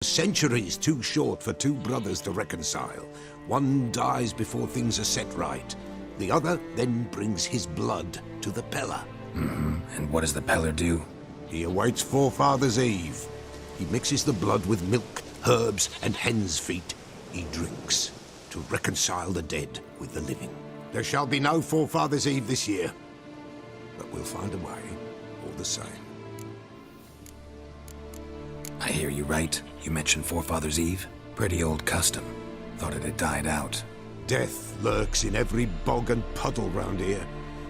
Centuries too short for two brothers to reconcile. One dies before things are set right. The other then brings his blood to the Peller. And what does the Peller do? He awaits Forefather's Eve. He mixes the blood with milk, herbs, and hen's feet. He drinks to reconcile the dead with the living. There shall be no Forefather's Eve this year, but we'll find a way all the same. I hear you right. You mentioned Forefather's Eve. Pretty old custom. Thought it had died out. Death lurks in every bog and puddle round here.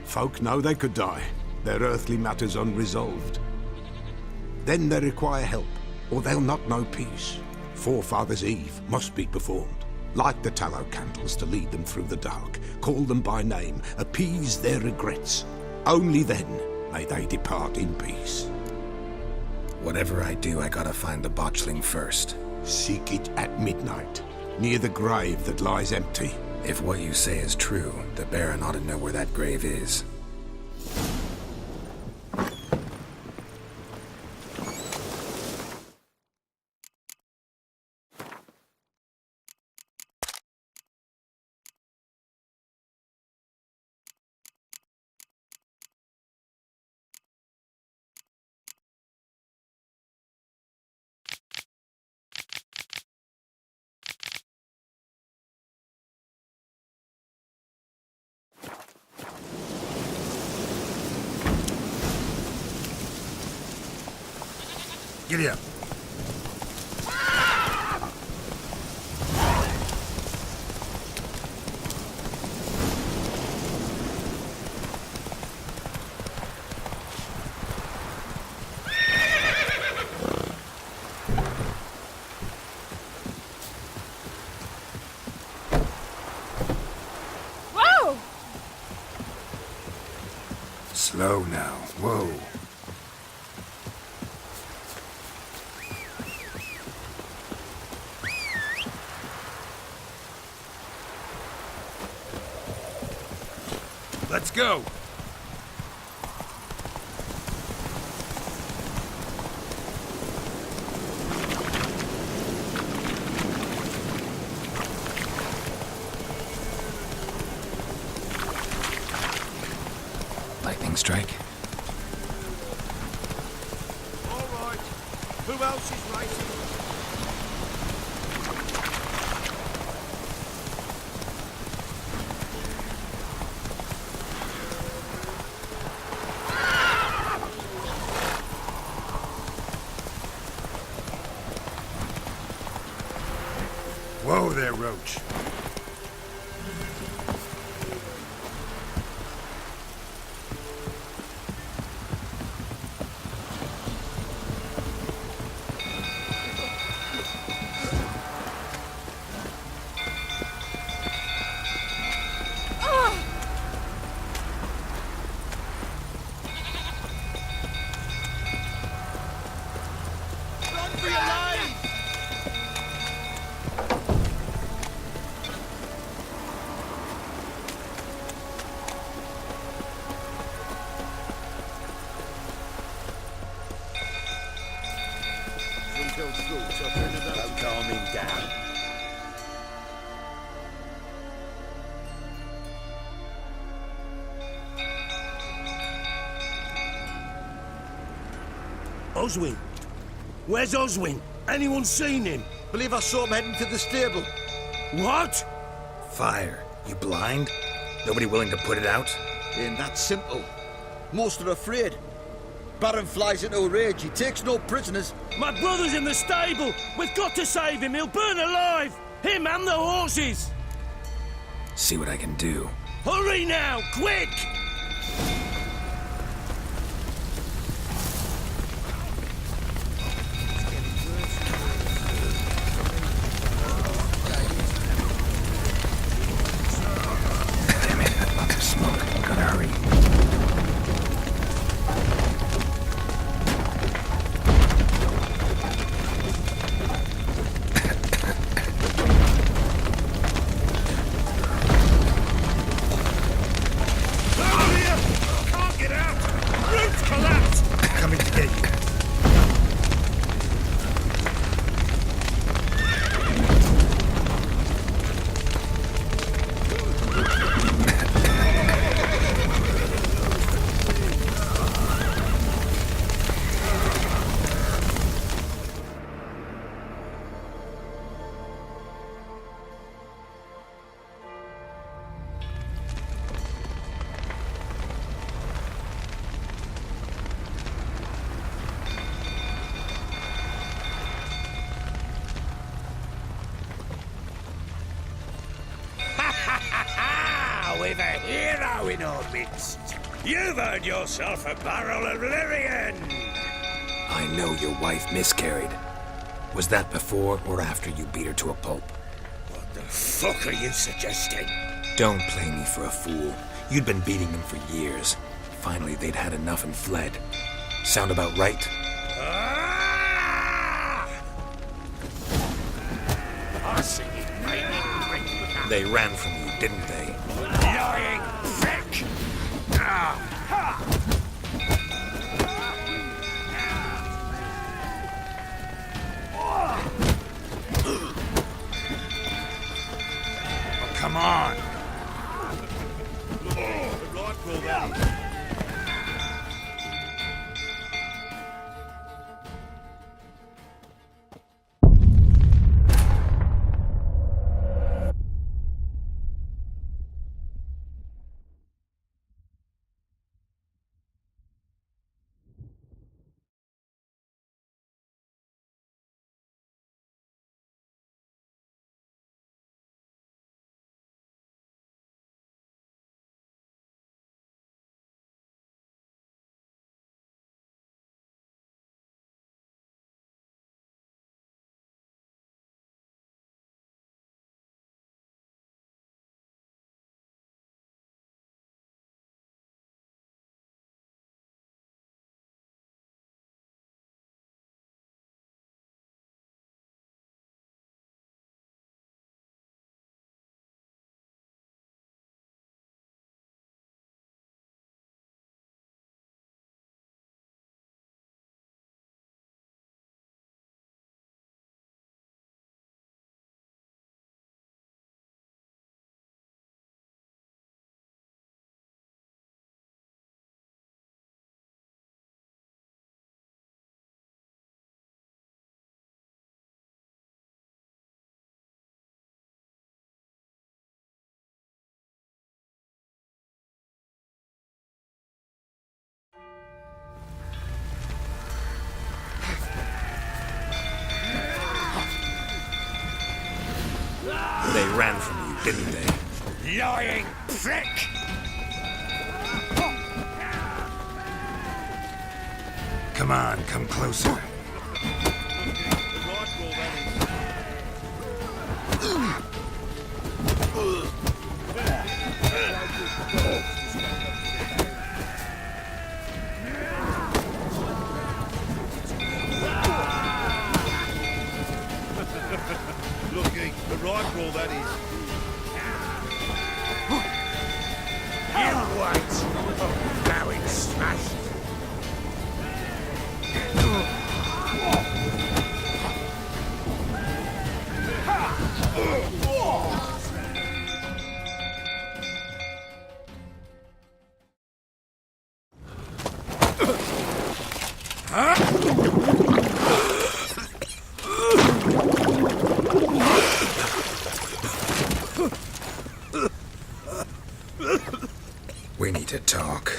Folk know they could die, their earthly matters unresolved. Then they require help, or they'll not know peace. Forefather's Eve must be performed. Light the tallow candles to lead them through the dark. Call them by name, appease their regrets. Only then may they depart in peace. Whatever I do, I gotta find the botchling first. Seek it at midnight, near the grave that lies empty. If what you say is true, the Baron ought to know where that grave is. Giddy up. Whoa! Slow now. Whoa. Let's go. Lightning strike. All right. Who else is racing? Whoa there, Roach. Run for your life! Don't calm him down. Oswin? Where's Oswin? Anyone seen him? Believe I saw him heading to the stable. What? Fire. You blind? Nobody willing to put it out? Ain't that simple. Most are afraid. Baron flies into a rage. He takes no prisoners. My brother's in the stable. We've got to save him. He'll burn alive. Him and the horses. See what I can do. Hurry now, quick! Damn it, lots of smoke. Gotta hurry. Ah! we've a hero in our midst. You've earned yourself a barrel of Lyrian. I know your wife miscarried. Was that before or after you beat her to a pulp? What the fuck are you suggesting? Don't play me for a fool. You'd been beating them for years. Finally, they'd had enough and fled. Sound about right? Ah! I see it raining quick. They ran from you, didn't they? Lying prick! Ah! Ha! Oh, come on! They ran from you, didn't they? Lying prick! Come on, come closer. Lucky, the rifle that is. You wait! Oh, now it's smashed. We need to talk.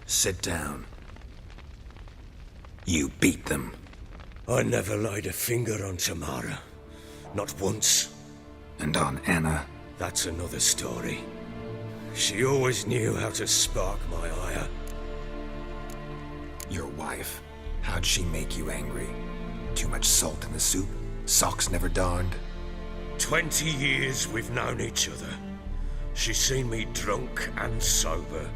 Sit down. You beat them. I never laid a finger on Tamara. Not once. And on Anna. That's another story. She always knew how to spark my ire. Your wife. How'd she make you angry? Too much salt in the soup? Socks never darned? 20 years we've known each other. She's seen me drunk and sober.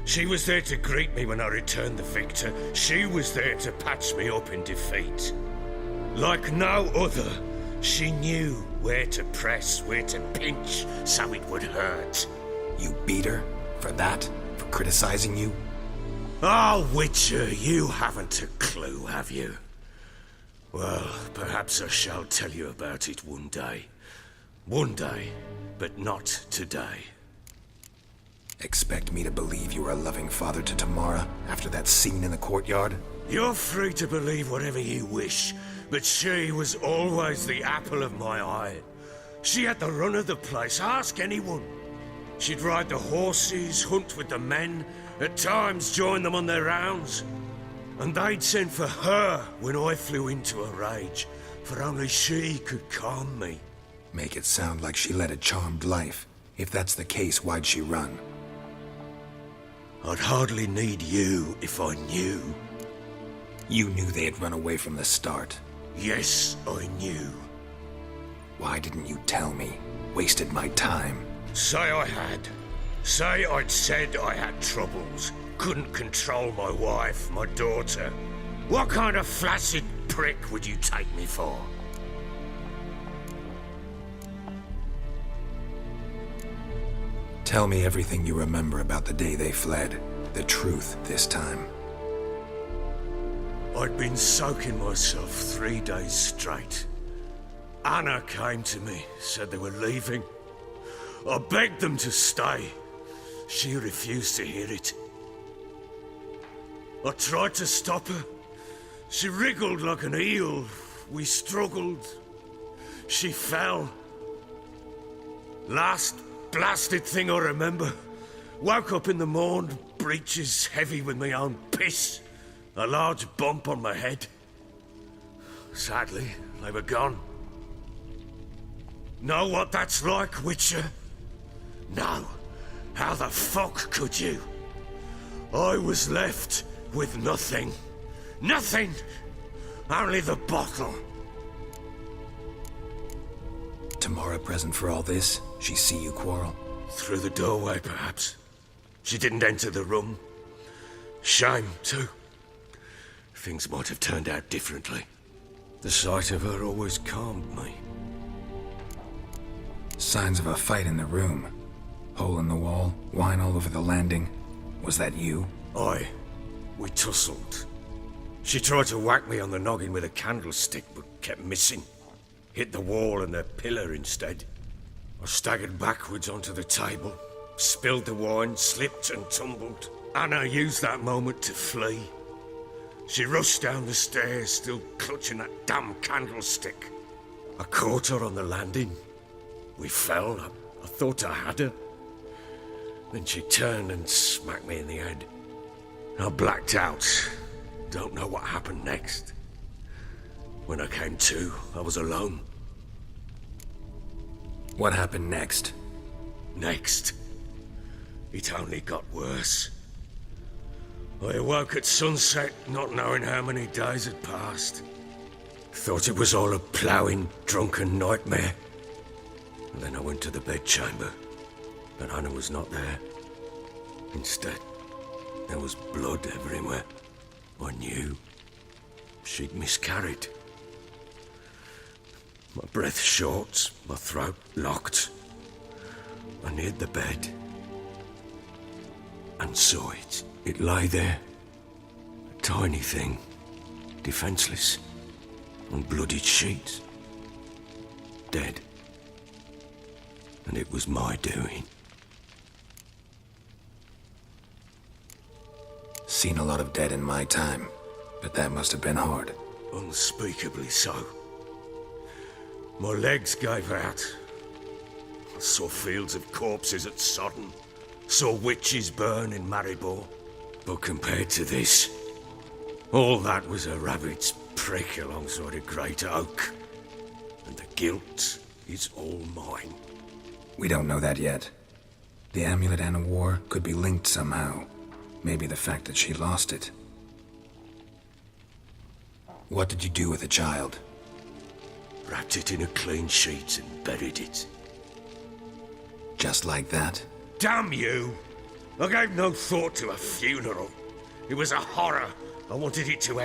She was there to greet me when I returned the victor. She was there to patch me up in defeat. Like no other, she knew where to press, where to pinch, so it would hurt. You beat her? For that? For criticizing you? Oh, Witcher, you haven't a clue, have you? Well, perhaps I shall tell you about it one day. One day, but not today. Expect me to believe you were a loving father to Tamara after that scene in the courtyard? You're free to believe whatever you wish, but she was always the apple of my eye. She had the run of the place, ask anyone. She'd ride the horses, hunt with the men, at times join them on their rounds. And they'd send for her when I flew into a rage, for only she could calm me. Make it sound like she led a charmed life. If that's the case, why'd she run? I'd hardly need you if I knew. You knew they had run away from the start. Yes, I knew. Why didn't you tell me? Wasted my time. Say I had. Say I'd said I had troubles. Couldn't control my wife, my daughter. What kind of flaccid prick would you take me for? Tell me everything you remember about the day they fled. The truth this time. I'd been soaking myself 3 days straight. Anna came to me, said they were leaving. I begged them to stay. She refused to hear it. I tried to stop her. She wriggled like an eel. We struggled. She fell. Last blasted thing I remember. Woke up in the morn, breeches heavy with my own piss. A large bump on my head. Sadly, they were gone. Know what that's like, Witcher? No. How the fuck could you? I was left with nothing. Nothing! Only the bottle. Tamara present for all this? She see you quarrel? Through the doorway, perhaps. She didn't enter the room. Shame, too. Things might have turned out differently. The sight of her always calmed me. Signs of a fight in the room. Hole in the wall, wine all over the landing. Was that you? Aye. We tussled. She tried to whack me on the noggin with a candlestick, but kept missing. Hit the wall and the pillar instead. I staggered backwards onto the table, spilled the wine, slipped and tumbled. Anna used that moment to flee. She rushed down the stairs, still clutching that damn candlestick. I caught her on the landing. We fell. I thought I had her. Then she turned and smacked me in the head. I blacked out. Don't know what happened next. When I came to, I was alone. What happened next? Next? It only got worse. I awoke at sunset, not knowing how many days had passed. Thought it was all a ploughing, drunken nightmare. And then I went to the bedchamber, but Anna was not there. Instead, there was blood everywhere. I knew she'd miscarried. My breath short, my throat locked. I neared the bed and saw it. It lay there, a tiny thing, defenseless, on bloodied sheets, dead. And it was my doing. Seen a lot of dead in my time, but that must have been hard. Unspeakably so. My legs gave out. I saw fields of corpses at Sodden. Saw witches burn in Maribor. But compared to this, all that was a rabbit's prick alongside a great oak. And the guilt is all mine. We don't know that yet. The amulet Anna wore could be linked somehow. Maybe the fact that she lost it. What did you do with the child? Wrapped it in a clean sheet and buried it. Just like that? Damn you! I gave no thought to a funeral. It was a horror. I wanted it to end.